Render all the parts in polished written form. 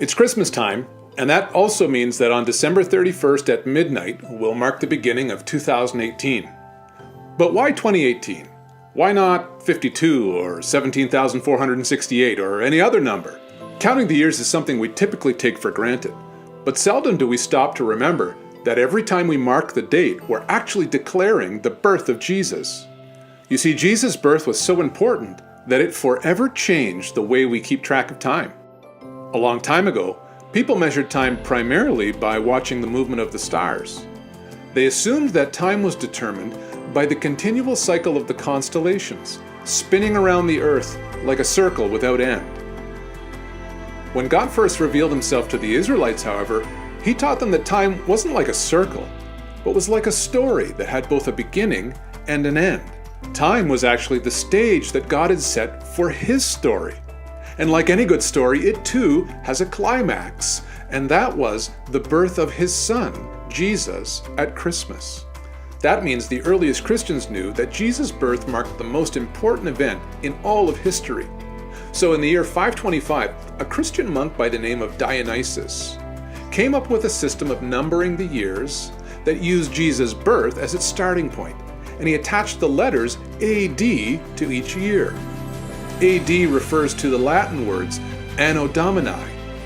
It's Christmas time, and that also means that on December 31st at midnight will mark the beginning of 2018. But why 2018? Why not 52 or 17,468 or any other number? Counting the years is something we typically take for granted, but seldom do we stop to remember that every time we mark the date, we're actually declaring the birth of Jesus. You see, Jesus' birth was so important that it forever changed the way we keep track of time. A long time ago, people measured time primarily by watching the movement of the stars. They assumed that time was determined by the continual cycle of the constellations, spinning around the earth like a circle without end. When God first revealed himself to the Israelites, however, he taught them that time wasn't like a circle, but was like a story that had both a beginning and an end. Time was actually the stage that God had set for his story. And like any good story, it too has a climax, and that was the birth of his son, Jesus, at Christmas. That means the earliest Christians knew that Jesus' birth marked the most important event in all of history. So in the year 525, a Christian monk by the name of Dionysius came up with a system of numbering the years that used Jesus' birth as its starting point, and he attached the letters AD to each year. AD refers to the Latin words Anno Domini,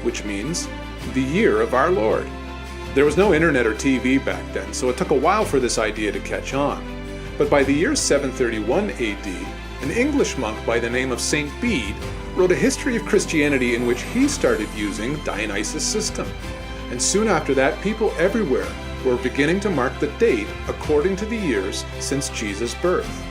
which means the year of our Lord. There was no internet or TV back then, so it took a while for this idea to catch on. But by the year 731 AD, an English monk by the name of St. Bede wrote a history of Christianity in which he started using Dionysus' system. And soon after that, people everywhere were beginning to mark the date according to the years since Jesus' birth.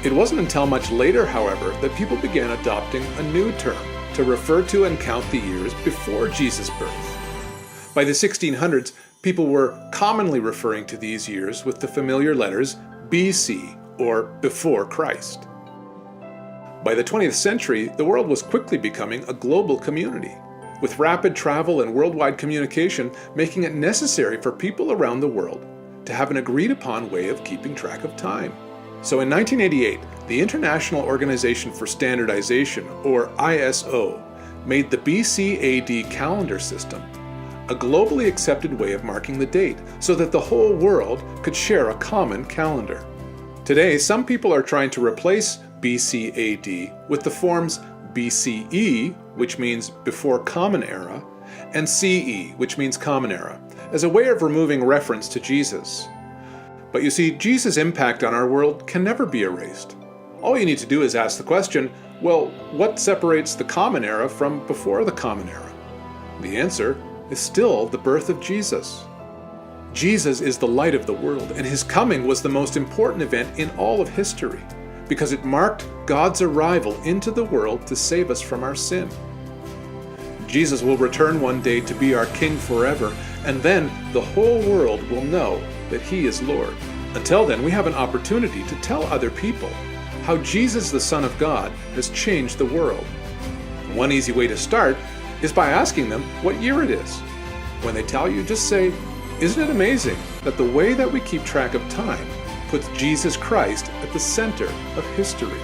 It wasn't until much later, however, that people began adopting a new term to refer to and count the years before Jesus' birth. By the 1600s, people were commonly referring to these years with the familiar letters BC, or before Christ. By the 20th century, the world was quickly becoming a global community, with rapid travel and worldwide communication making it necessary for people around the world to have an agreed-upon way of keeping track of time. So in 1988, the International Organization for Standardization, or ISO, made the BC AD calendar system a globally accepted way of marking the date so that the whole world could share a common calendar. Today, some people are trying to replace BC AD with the forms BCE, which means before Common Era, and CE, which means Common Era, as a way of removing reference to Jesus. But you see, Jesus' impact on our world can never be erased. All you need to do is ask the question, well, what separates the Common Era from before the Common Era? The answer is still the birth of Jesus. Jesus is the light of the world, and his coming was the most important event in all of history, because it marked God's arrival into the world to save us from our sin. Jesus will return one day to be our King forever, and then the whole world will know that he is Lord. Until then, we have an opportunity to tell other people how Jesus, the Son of God, has changed the world. One easy way to start is by asking them what year it is. When they tell you, just say, "Isn't it amazing that the way that we keep track of time puts Jesus Christ at the center of history?"